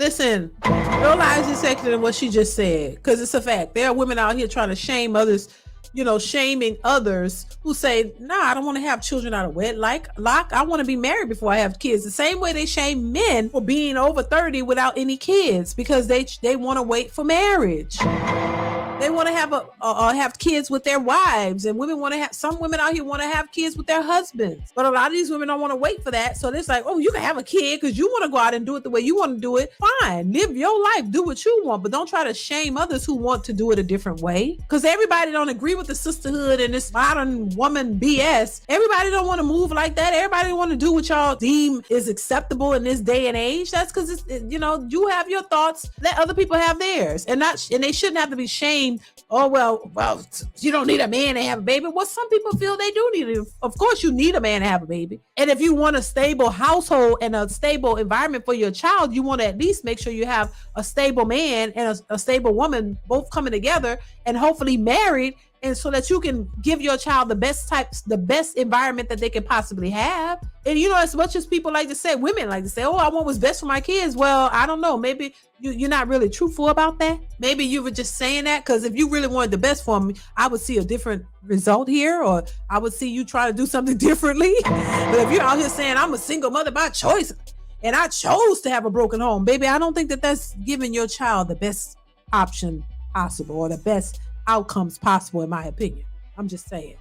Listen, realize this second in what she just said, because it's a fact. There are women out here trying to shame others, shaming others who say, nah, I don't want to have children out of wedlock. I want to be married before I have kids. The same way they shame men for being over 30 without any kids because they want to wait for marriage. They want to have kids with their wives, and some women out here want to have kids with their husbands. But a lot of these women don't want to wait for that. So it's like, oh, you can have a kid because you want to go out and do it the way you want to do it. Fine, live your life, do what you want, but don't try to shame others who want to do it a different way. Because everybody don't agree with the sisterhood and this modern woman BS. Everybody don't want to move like that. Everybody want to do what y'all deem is acceptable in this day and age. That's because you have your thoughts. Let other people have theirs, and they shouldn't have to be shamed. Oh, well, you don't need a man to have a baby. Well, some people feel they do need it. Of course, you need a man to have a baby. And if you want a stable household and a stable environment for your child, you want to at least make sure you have a stable man and a stable woman both coming together and hopefully married, and so that you can give your child the best environment that they can possibly have. And as much as people like to say, women like to say, oh, I want what's best for my kids. Well, I don't know. Maybe you're not really truthful about that. Maybe you were just saying that because if you really wanted the best for me, I would see a different result here, or I would see you try to do something differently. But if you're out here saying I'm a single mother by choice and I chose to have a broken home, baby, I don't think that's giving your child the best option possible or the best outcomes possible, in my opinion. I'm just saying.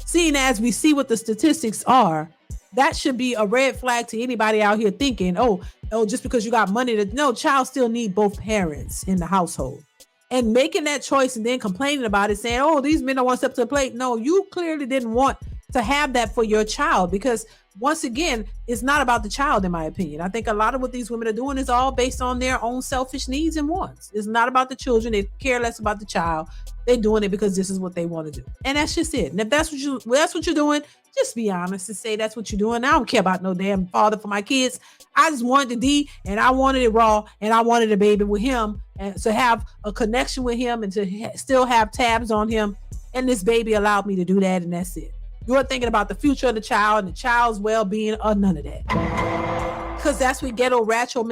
Seeing as we see what the statistics are, that should be a red flag to anybody out here thinking, oh, just because you got money no, child still need both parents in the household. And making that choice and then complaining about it, saying, oh, these men don't want to step to the plate. No, you clearly didn't want to have that for your child, because once again, it's not about the child, in my opinion. I think a lot of what these women are doing is all based on their own selfish needs and wants. It's not about the children. They care less about the child. They're doing it because this is what they want to do. And that's just it. And if that's what you're doing, just be honest and say that's what you're doing. I don't care about no damn father for my kids. I just wanted the D, and I wanted it raw, and I wanted a baby with him, and to have a connection with him and to still have tabs on him. And this baby allowed me to do that, and that's it. You're thinking about the future of the child and the child's well-being, or none of that. Because that's what ghetto ratchet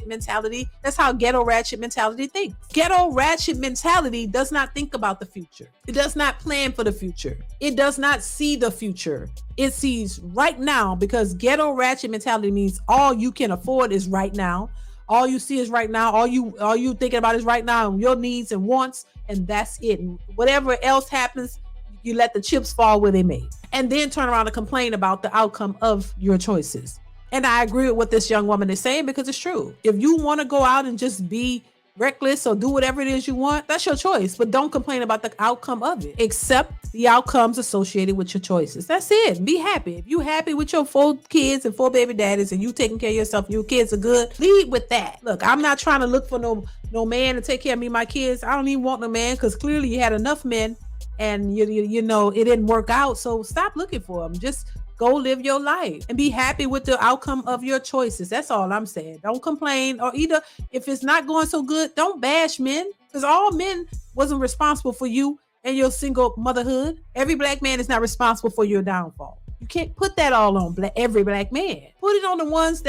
mentality. That's how ghetto ratchet mentality thinks. Ghetto ratchet mentality does not think about the future. It does not plan for the future. It does not see the future. It sees right now, because ghetto ratchet mentality means all you can afford is right now. All you see is right now. All you thinking about is right now, and your needs and wants, and that's it. And whatever else happens, you let the chips fall where they may, and then turn around and complain about the outcome of your choices. And I agree with what this young woman is saying, because it's true. If you want to go out and just be reckless or do whatever it is you want, that's your choice. But don't complain about the outcome of it. Accept the outcomes associated with your choices. That's it. Be happy. If you happy with your 4 kids and 4 baby daddies, and you taking care of yourself, and your kids are good, lead with that. Look, I'm not trying to look for no man to take care of me, my kids. I don't even want no man, because clearly you had enough men. And you know it didn't work out, so stop looking for them. Just go live your life and be happy with the outcome of your choices. That's all I'm saying. Don't complain, or either if it's not going so good, don't bash men, because all men wasn't responsible for you and your single motherhood. Every black man is not responsible for your downfall. You can't put that all on every black man. Put it on the ones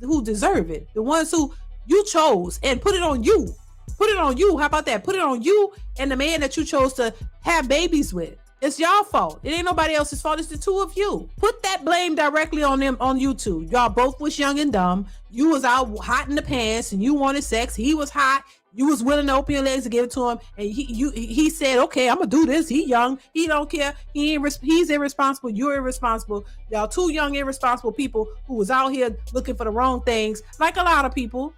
who deserve it, the ones who you chose, and put it on you. Put it on you. How about that? Put it on you and the man that you chose to have babies with. It's y'all fault. It ain't nobody else's fault. It's the two of you. Put that blame directly on them, on you two. Y'all both was young and dumb. You was out hot in the pants and you wanted sex. He was hot. You was willing to open your legs to give it to him. And he said, okay, I'm gonna do this. He young. He don't care. He's irresponsible. You're irresponsible. Y'all two young, irresponsible people who was out here looking for the wrong things, like a lot of people.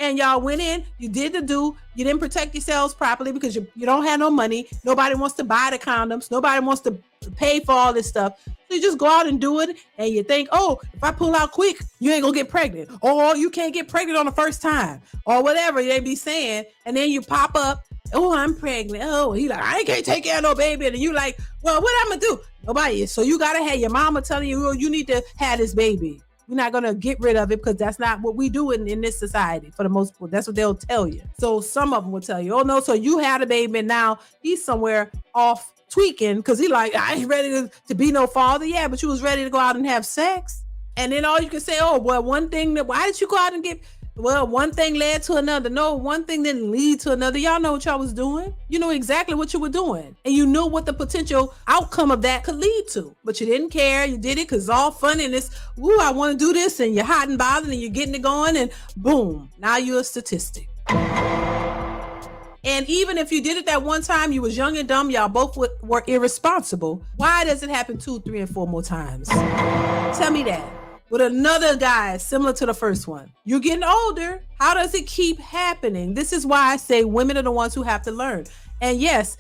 And y'all went in, you did the do, you didn't protect yourselves properly because you don't have no money. Nobody wants to buy the condoms. Nobody wants to pay for all this stuff. So you just go out and do it. And you think, oh, if I pull out quick, you ain't gonna get pregnant. Or you can't get pregnant on the first time. Or whatever they be saying. And then you pop up, oh, I'm pregnant. Oh, he like, I can't take care of no baby. And you like, well, what I'm gonna do? Nobody is. So you gotta have your mama telling you, oh, you need to have this baby. We're not going to get rid of it because that's not what we do in this society for the most part. That's what they'll tell you. So some of them will tell you, oh no, so you had a baby and now he's somewhere off tweaking because he like, I ain't ready to be no father. Yeah, but you was ready to go out and have sex. And then all you can say, oh, well, one thing why did you go out and Well, one thing led to another. No, one thing didn't lead to another. Y'all know what y'all was doing. You know exactly what you were doing. And you knew what the potential outcome of that could lead to. But you didn't care. You did it because it's all fun and it's, ooh, I want to do this. And you're hot and bothered and you're getting it going. And boom, now you're a statistic. And even if you did it that one time, you was young and dumb, y'all both were irresponsible. Why does it happen 2, 3, and 4 more times? Tell me that. With another guy similar to the first one. You're getting older. How does it keep happening? This is why I say women are the ones who have to learn. And yes,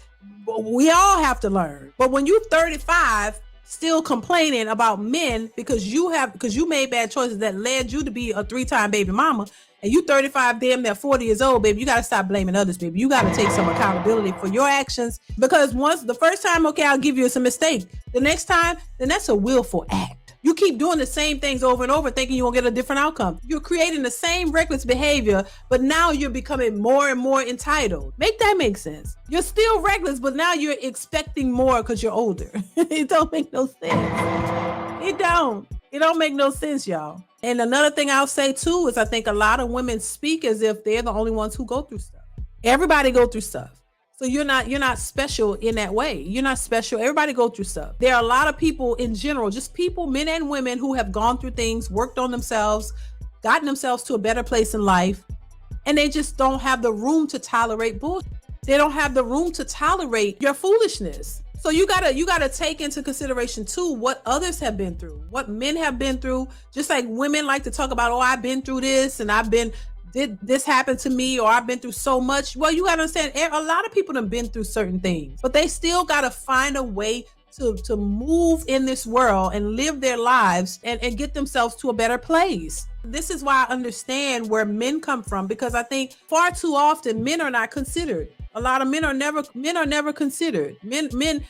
we all have to learn. But when you're 35, still complaining about men because you made bad choices that led you to be a 3-time baby mama, and you 35, damn near 40 years old, baby, you got to stop blaming others, baby. You got to take some accountability for your actions, because once the first time, okay, I'll give you it's a mistake. The next time, then that's a willful act. You keep doing the same things over and over thinking you won't get a different outcome. You're creating the same reckless behavior, but now you're becoming more and more entitled. Make that make sense. You're still reckless, but now you're expecting more because you're older. It don't make no sense. It don't make no sense, y'all. And another thing I'll say too is I think a lot of women speak as if they're the only ones who go through stuff. Everybody go through stuff. So you're not special in that way. You're not special. Everybody go through stuff. There are a lot of people in general, just people, men and women, who have gone through things, worked on themselves, gotten themselves to a better place in life, and they just don't have the room to tolerate bullshit. They don't have the room to tolerate your foolishness. So you gotta take into consideration too what others have been through, what men have been through. Just like women like to talk about, oh, I've been through this and did this happen to me, or I've been through so much. Well, you gotta understand, a lot of people have been through certain things, but they still gotta find a way to move in this world and live their lives and get themselves to a better place. This is why I understand where men come from, because I think far too often men are not considered. A lot of men are never considered. Men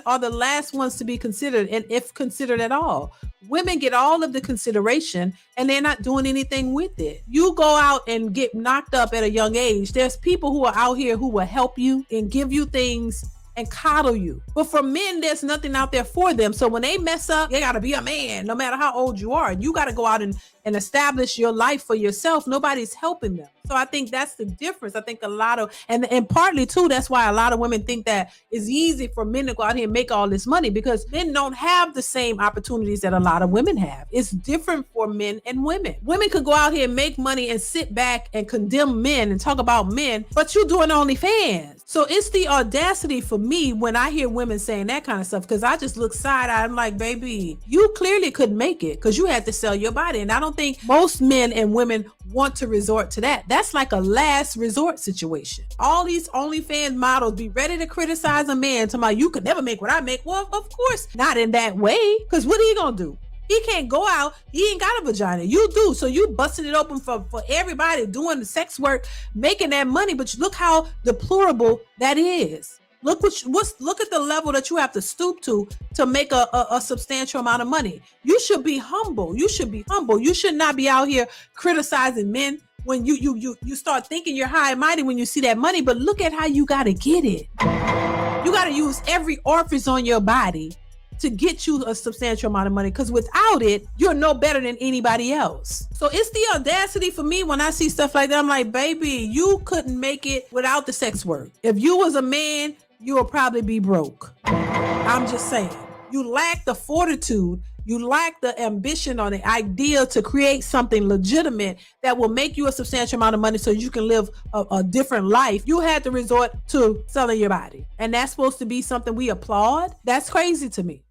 are the last ones to be considered, and if considered at all. Women get all of the consideration and they're not doing anything with it. You go out and get knocked up at a young age. There's people who are out here who will help you and give you things and coddle you. But for men, there's nothing out there for them. So when they mess up, they gotta be a man, no matter how old you are. You gotta go out and establish your life for yourself. Nobody's helping them. So I think that's the difference. I think a lot of, and partly too, that's why a lot of women think that it's easy for men to go out here and make all this money, because men don't have the same opportunities that a lot of women have. It's different for men and women. Women could go out here and make money and sit back and condemn men and talk about men, but you're doing OnlyFans. So it's the audacity for me when I hear women saying that kind of stuff, because I just look side-eyed. I'm like, baby, you clearly couldn't make it because you had to sell your body. And I don't think most men and women want to resort to that. That's like a last resort situation. All these OnlyFans models be ready to criticize a man, talking about you could never make what I make. Well, of course not in that way, because what are you gonna do? He can't go out. He ain't got a vagina. You do. So you busting it open for everybody doing the sex work, making that money. But look how deplorable that is. Look at the level that you have to stoop to make a substantial amount of money. You should be humble. You should be humble. You should not be out here criticizing men when you start thinking you're high and mighty when you see that money. But look at how you got to get it. You got to use every orifice on your body to get you a substantial amount of money, because without it, you're no better than anybody else. So it's the audacity for me when I see stuff like that. I'm like, baby, you couldn't make it without the sex work. If you was a man, you will probably be broke. I'm just saying. You lack the fortitude, you lack the ambition or the idea to create something legitimate that will make you a substantial amount of money so you can live a different life. You had to resort to selling your body. And that's supposed to be something we applaud? That's crazy to me.